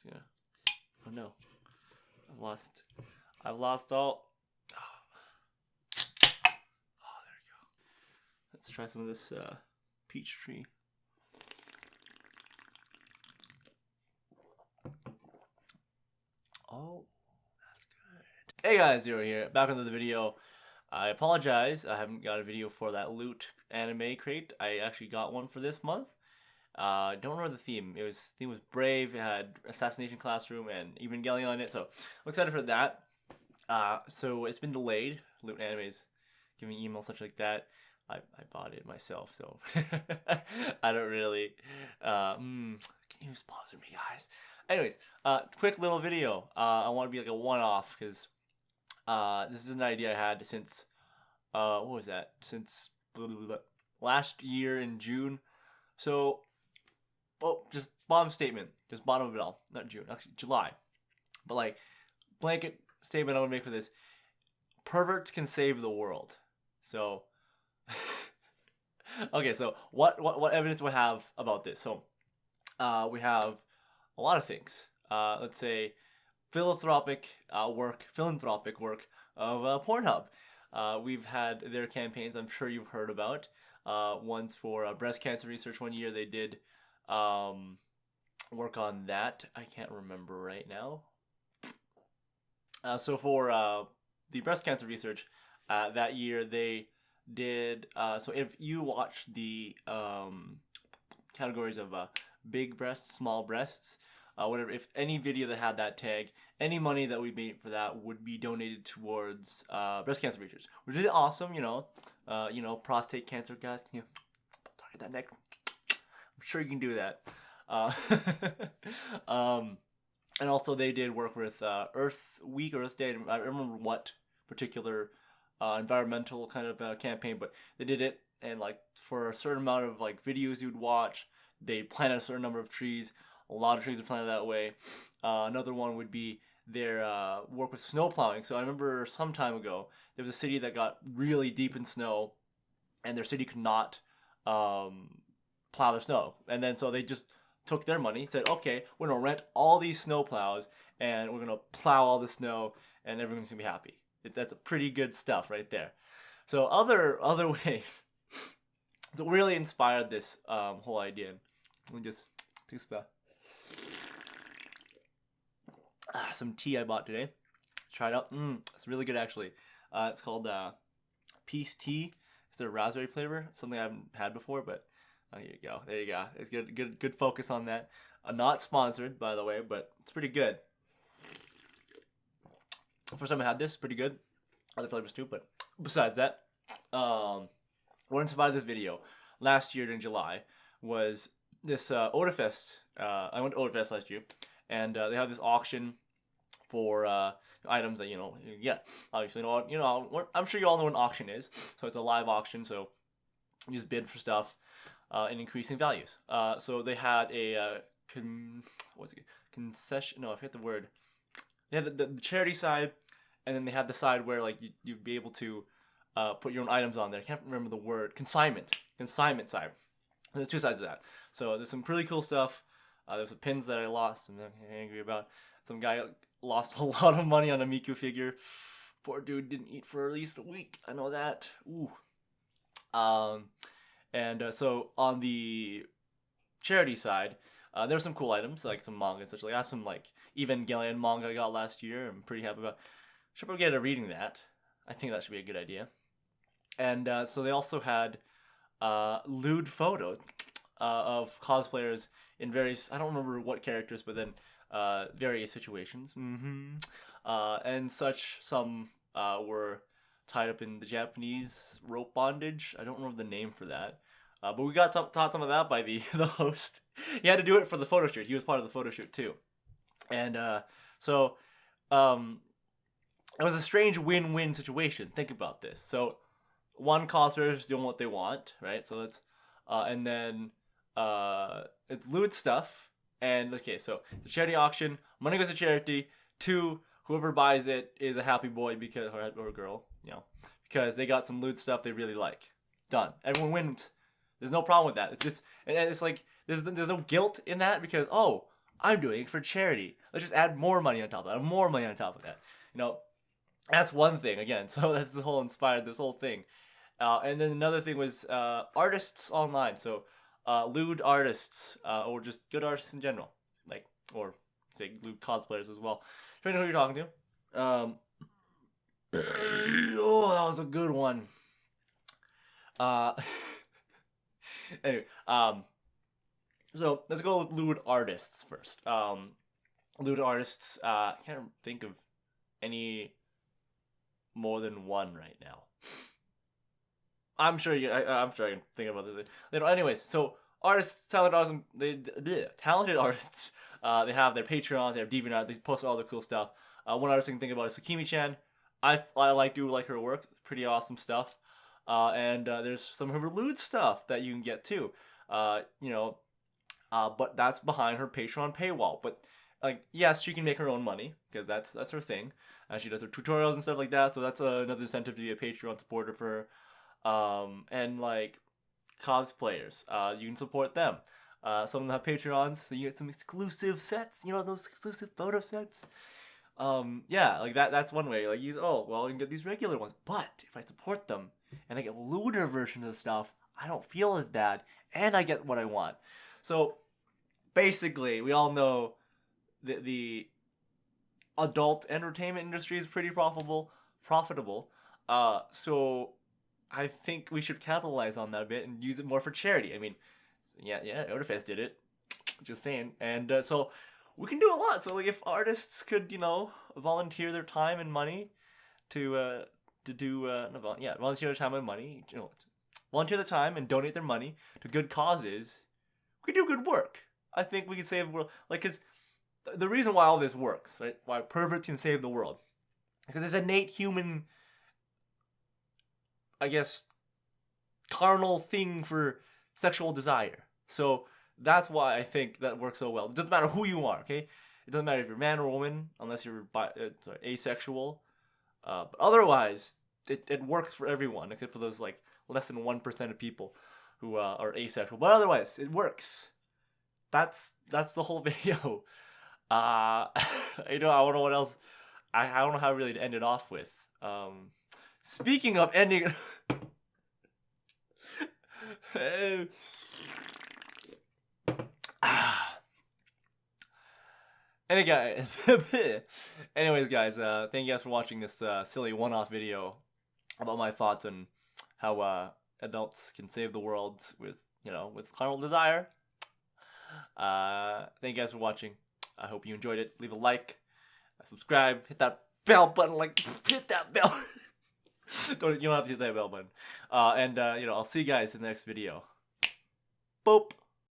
Yeah. Oh no. I've lost all. Oh, there we go. Let's try some of this peach tree. Oh, that's good. Hey guys, Zero here. Back into the video. I apologize. I haven't got a video for that loot anime crate. I actually got one for this month. Don't remember the theme. Theme was Brave. It had Assassination Classroom and Evangelion on it. So I'm excited for that. So it's been delayed. Loot animes giving me emails such like that. I bought it myself, so I don't really. Can you sponsor me, guys? Anyways, quick little video. I want to be like a one-off because this is an idea I had since what was that? Since last year in June. So, just bottom statement, just bottom of it all. Not June, actually July. But like blanket statement I'm gonna make for this: perverts can save the world. So, okay. So what evidence do we have about this? So, we have a lot of things. Let's say philanthropic work of Pornhub. We've had their campaigns. I'm sure you've heard about. One's for breast cancer research. One year they did work on that. I can't remember right now. So for the breast cancer research, that year they did. So if you watch the categories of big breasts, small breasts, whatever, if any video that had that tag, any money that we made for that would be donated towards breast cancer research, which is awesome. You know, prostate cancer, guys. You know, target that neck. I'm sure you can do that. And also they did work with Earth Week or Earth Day. I don't remember what particular environmental kind of campaign, but they did it, and like for a certain amount of like videos you'd watch, they planted a certain number of trees. A lot of trees are planted that way. Another one would be their work with snow plowing. So I remember some time ago, there was a city that got really deep in snow, and their city could not plow their snow. And then so they just took their money, said, okay, we're going to rent all these snow plows, and we're going to plow all the snow, and everyone's going to be happy. That's a pretty good stuff right there. So other ways. So really inspired this whole idea. Let me just take a spell. Some tea I bought today. Try it out. It's really good actually. It's called Peace Tea. It's their raspberry flavor. It's something I haven't had before, but here you go. There you go. It's good focus on that. Not sponsored, by the way, but it's pretty good. First time I had this, pretty good. Other flavors too, but besides that, what inspired this video last year in July was this Odafest. I went to Odafest last year, and they have this auction for items that you get. Obviously, I'm sure you all know what an auction is. So it's a live auction. So you just bid for stuff in increasing values. So they had a concession? No, I forget the word. They had the charity side, and then they had the side where like you'd be able to put your own items on there. I can't remember the word. Consignment side. There's two sides of that. So there's some pretty cool stuff. There's some pins that I lost and I'm angry about. Some guy lost a lot of money on a Miku figure. Poor dude didn't eat for at least a week. I know that. Ooh. So on the charity side, there were some cool items like some manga and such. Like I have some like Evangelion manga I got last year. I'm pretty happy about. Should probably get a reading that. I think that should be a good idea. And so they also had lewd photos of cosplayers in various, I don't remember what characters, but then various situations. And such. Some were tied up in the Japanese rope bondage. I don't remember the name for that. But we got taught some of that by the host. He had to do it for the photo shoot. He was part of the photo shoot too. And so it was a strange win-win situation. Think about this. So one cosplayer is doing what they want, right? So that's and then it's lewd stuff. And okay, so the charity auction, money goes to charity. 2, whoever buys it is a happy boy because or girl, because they got some lewd stuff they really like. Done. Everyone wins. There's no problem with that. It's just, and it's like there's no guilt in that because I'm doing it for charity. Let's just add more money on top of that, more money on top of that. You know, that's one thing again. So that's the whole inspired this whole thing. And then another thing was artists online. So lewd artists or just good artists in general, like or say lewd cosplayers as well. Depending on who you're talking to. Oh, that was a good one. Anyway, so let's go with lewd artists first. Lewd artists, can't think of any more than one right now. I'm sure I'm sure I can think about this. Anyways, so artists, talented artists, talented artists. They have their Patreons, they have DeviantArt, they post all the cool stuff. One artist I can think about is Sakimi-chan. I do like her work. It's pretty awesome stuff. And there's some of her lewd stuff that you can get too. But that's behind her Patreon paywall. But like, yes, she can make her own money because that's her thing. She does her tutorials and stuff like that. So that's another incentive to be a Patreon supporter for her. And like cosplayers, you can support them. Some of them have Patreons, so you get some exclusive sets. You know, those exclusive photo sets. Yeah, like that's one way. Like, you can get these regular ones. But if I support them and I get a lewder version of the stuff, I don't feel as bad, and I get what I want. So basically, we all know that the adult entertainment industry is pretty profitable. So I think we should capitalize on that a bit and use it more for charity. I mean, yeah, Odafest did it. Just saying. And so we can do a lot. So like, if artists could, volunteer their time and money to volunteer their time and money, volunteer their time and donate their money to good causes, we can do good work. I think we can save the world. Like, because the reason why all this works, right? Why perverts can save the world, because it's innate human, I guess, carnal thing for sexual desire. So that's why I think that works so well. It doesn't matter who you are, okay? It doesn't matter if you're man or woman, unless you're asexual. But otherwise, it works for everyone, except for those like less than 1% of people who are asexual. But otherwise, it works. That's the whole video. I don't know what else. I don't know how really to end it off with. Speaking of ending. Anyways, guys, thank you guys for watching this silly one-off video about my thoughts on how adults can save the world with carnal desire. Thank you guys for watching. I hope you enjoyed it. Leave a like, subscribe, hit that bell button. Hit that bell. You don't have to hit that bell button. And I'll see you guys in the next video. Boop.